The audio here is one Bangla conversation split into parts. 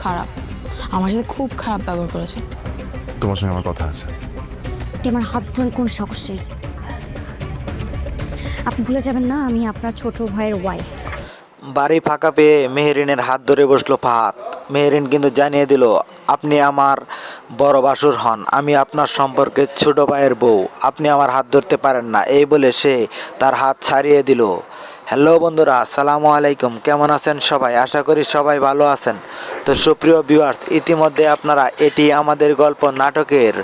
খারাপ, আমার সাথে খুব খারাপ ব্যবহার করেছে। তোমার সঙ্গে আমার কথা আছে। আমার হাত ধরে কোন সাহসে? আপনি ভুলে যাবেন না আমি আপনার ছোট ভাইয়ের ওয়াইফ। বাড়ি ফাঁকা পেয়ে মেহেরিনের হাত ধরে বসলো ফাহাদ। মেহেরিন কিন্তু জানিয়ে দিল, আপনি আমার বড় বাসুর হন, আমি আপনার সম্পর্কে ছোট ভাইয়ের বউ, আপনি আমার হাত ধরতে পারেন না। এই বলে সে তার হাত ছাড়িয়ে দিল। হ্যালো বন্ধুরা, আসসালামু আলাইকুম, কেমন আছেন সবাই? আশা করি সবাই ভালো আছেন। তো সুপ্রিয় ভিউয়ার্স, ইতিমধ্যে আপনারা এটি আমাদের গল্প নাটকের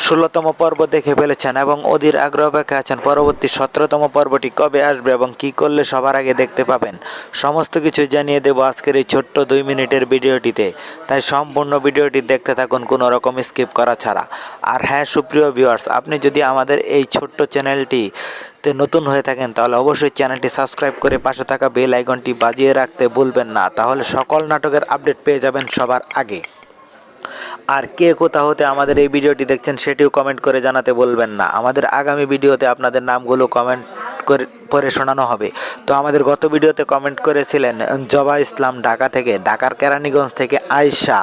16তম পর্ব দেখে ফেলেছেন এবং অধীর আগ্রহ অপেক্ষা আছেন পরবর্তী 17তম পর্বটি কবে আসবে এবং কি করলে সবার আগে দেখতে পাবেন। সমস্ত কিছু জানিয়ে দেব আজকের এই ছোট্ট 2 মিনিটের ভিডিওটিতে, তাই সম্পূর্ণ ভিডিওটি দেখতে থাকুন কোনো রকম স্কিপ করা ছাড়া। আর হ্যাঁ সুপ্রিয় ভিউয়ার্স, আপনি যদি আমাদের এই ছোট্ট চ্যানেলটিতে নতুন হয়ে থাকেন তাহলে অবশ্যই চ্যানেলটি সাবস্ক্রাইব করে পাশে থাকা বেল আইকনটি বাজিয়ে রাখতে ভুলবেন না, তাহলে সকল নাটকের আপডেট পেয়ে যাবেন সবার আগে। আর কে কোথা হতে আমাদের এই ভিডিওটি দেখছেন সেটিও কমেন্ট করে জানাতে বলবেন না। আমাদের আগামী ভিডিওতে আপনাদের নামগুলো কমেন্ট করে শোনানো হবে। তো আমাদের গত ভিডিওতে কমেন্ট করেছিলেন জবা ইসলাম ঢাকা থেকে, ঢাকার কেরানীগঞ্জ থেকে আয়েশা,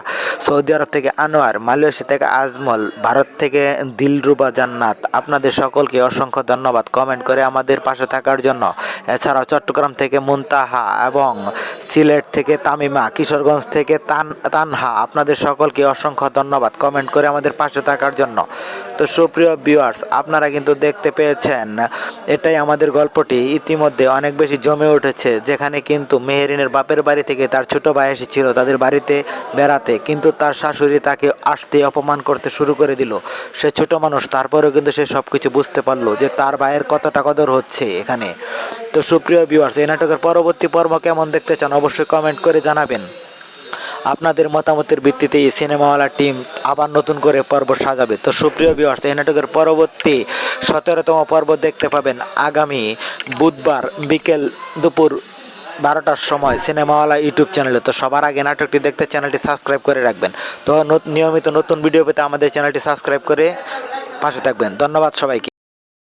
সৌদি আরব থেকে আনোয়ার, মালয়েশিয়া থেকে আজমল, ভারত থেকে দিলরুবা জান্নাত। আপনাদের সকলকে অসংখ্য ধন্যবাদ কমেন্ট করে আমাদের পাশে থাকার জন্য। এছাড়াও চট্টগ্রাম থেকে মুনতাহা এবং সিলেট থেকে তামিমা, কিশোরগঞ্জ থেকে তানহা, আপনাদের সকলকে অসংখ্য ধন্যবাদ কমেন্ট করে আমাদের পাশে থাকার জন্য। তো সুপ্রিয় ভিউয়ার্স, আপনারা কিন্তু দেখতে পেয়েছেন এটাই আমাদের গল্পটি ইতিমধ্যে অনেক বেশি জমে উঠেছে, যেখানে কিন্তু মেহেরিনের বাপের বাড়ি থেকে তার ছোট ভাই এসেছিল তাদের বাড়িতে বেড়াতে, কিন্তু তার শাশুড়ি তাকে আসতে অপমান করতে শুরু করে দিল। সে ছোট মানুষ, তারপরেও কিন্তু সে সব কিছু বুঝতে পারলো যে তার ভাইয়ের কতটা কদর হচ্ছে এখানে। তো সুপ্রিয় ভিউয়ার্স, এই নাটকের পরবর্তী পর্ব কেমন দেখতে চান অবশ্যই কমেন্ট করে জানাবেন। আপনাদের মতামতের ভিত্তিতে এই সিনেমাওয়ালা টিম আবার নতুন করে পর্ব সাজাবে। তো সুপ্রিয় ভিউয়ার্স, এই নাটকের পরবর্তী 17তম পর্ব দেখতে পাবেন আগামী বুধবার বিকেল দুপুর 12টার সময় সিনেমাওয়ালা ইউটিউব চ্যানেলে। তো সবার আগে নাটকটি দেখতে চ্যানেলটি সাবস্ক্রাইব করে রাখবেন। তো নিয়মিত নতুন ভিডিও পেতে আমাদের চ্যানেলটি সাবস্ক্রাইব করে পাশে থাকবেন। ধন্যবাদ সবাইকে।